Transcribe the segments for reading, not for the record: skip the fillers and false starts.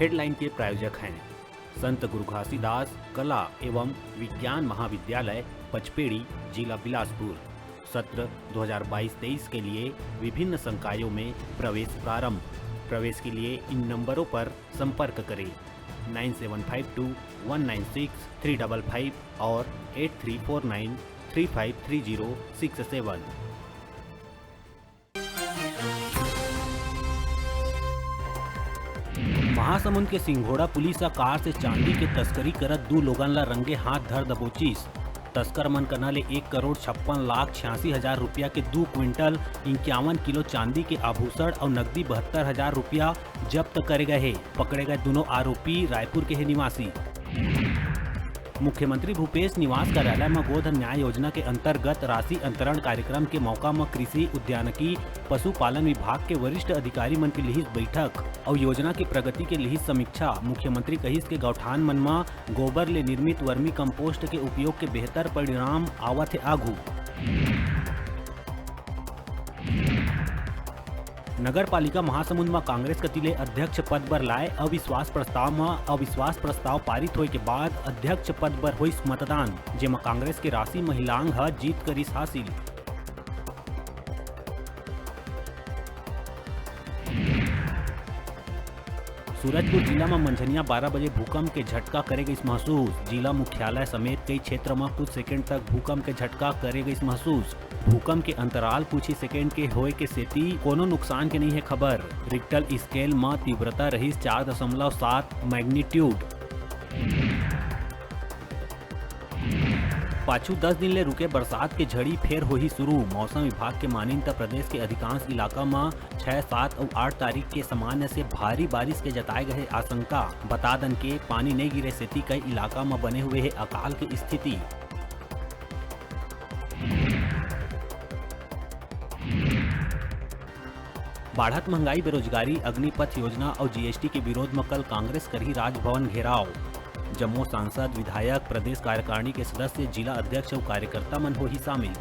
Headline के प्रायोजक हैं संत गुरु घासीदास कला एवं विज्ञान महाविद्यालय पचपेड़ी, जिला बिलासपुर। सत्र 2022-23 के लिए विभिन्न संकायों में प्रवेश प्रारंभ। प्रवेश के लिए इन नंबरों पर संपर्क करें 9752196355 और 8349353067। महासमुंद के सिंघोड़ा पुलिस कार से चांदी के तस्करी करत 2 लोगन ला रंगे हाथ धर दबोचिस। तस्कर मन कना ले 1,56,86,000 रुपया के 2 क्विंटल 51 किलो चांदी के आभूषण और नकदी 72,000 रुपया जब्त करे गए है। पकड़े गए दोनों आरोपी रायपुर के है निवासी। मुख्यमंत्री भूपेश निवास कार्यालय में गोधन न्याय योजना के अंतर्गत राशि अंतरण कार्यक्रम के मौका में कृषि उद्यानिकी पशुपालन विभाग के वरिष्ठ अधिकारी मन के लिहिस बैठक और योजना की प्रगति के लिहिस समीक्षा। मुख्यमंत्री कहिस के गौठान मन में गोबर ले निर्मित वर्मी कंपोस्ट के उपयोग के बेहतर परिणाम आवत है आगू। नगर पालिका महासमुंद में कांग्रेस कतिले अध्यक्ष पद पर लाए अविश्वास प्रस्ताव पारित होए के बाद अध्यक्ष पद पर हुई मतदान, जेमा कांग्रेस के राशि महिलांग ह जीत करिस हासिल। सूरजपुर जिला में मंझनिया 12 बजे भूकंप के झटका करे गई महसूस। जिला मुख्यालय समेत कई क्षेत्र में कुछ सेकंड तक भूकंप के झटका करे गई महसूस। भूकंप के अंतराल कुछ ही सेकंड के होए के सेती कोनो नुकसान के नहीं है खबर। रिक्टर स्केल में तीव्रता रही 4.7 मैग्नीट्यूड। पाछू 10 दिन ले रुके बरसात के झड़ी फेर हो ही शुरू। मौसम विभाग के मानिन त प्रदेश के अधिकांश इलाका में 6, 7 और 8 तारीख के सामान्य से भारी बारिश के जताए गए आशंका। बता दन के पानी नहीं गिरे सेती कई इलाका में बने हुए है अकाल की स्थिति। बढ़त महंगाई, बेरोजगारी, अग्निपथ योजना और जीएसटी के विरोध में कल कांग्रेस करी राजभवन घेराव। जम्मू सांसद, विधायक, प्रदेश कार्यकारिणी के सदस्य, जिला अध्यक्ष और कार्यकर्ता मन हो ही शामिल।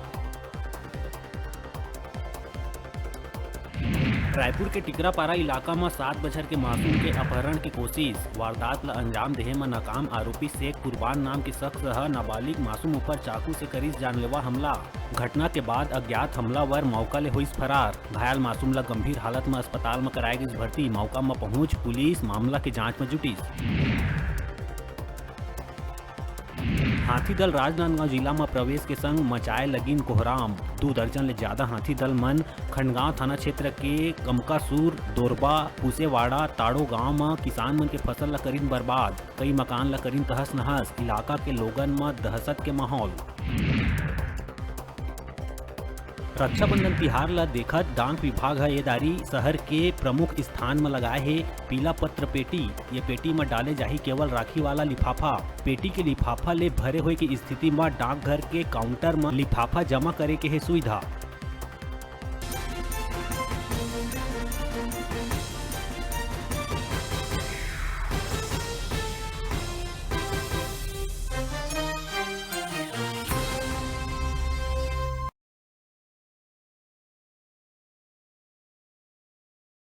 रायपुर के टिकरापारा इलाका में 7 बछर के मासूम के अपहरण की कोशिश। वारदात ला अंजाम देहे में नाकाम आरोपी शेख कुर्बान नाम के शख्स नाबालिग मासूम ऊपर चाकू से करीस जानलेवा हमला। घटना के बाद अज्ञात हमलावर मौका ले हुई फरार। घायल मासूम ला गंभीर हालत में अस्पताल में कराई गई भर्ती। मौका में पहुंच पुलिस मामला की जांच में जुटी। हाथी दल राजनांदगांव जिला में प्रवेश के संग मचाए लगिन कोहराम। 2 दर्जन ले ज्यादा हाथी दल मन खंडगांव थाना क्षेत्र के कमकासूर, दोरबा, पुसेवाड़ा, ताड़ो गांव में किसान मन के फसल ला करीन बर्बाद। कई मकान ला करीन तहस नहस। इलाका के लोगन में दहशत के माहौल। रक्षाबंधन तिहार ला देखत डाक विभाग ये दारी शहर के प्रमुख स्थान में लगाए है पीला पत्र पेटी। ये पेटी में डाले जाही केवल राखी वाला लिफाफा। पेटी के लिफाफा ले भरे हुए की स्थिति में डाकघर के काउंटर में लिफाफा जमा करे के है सुविधा।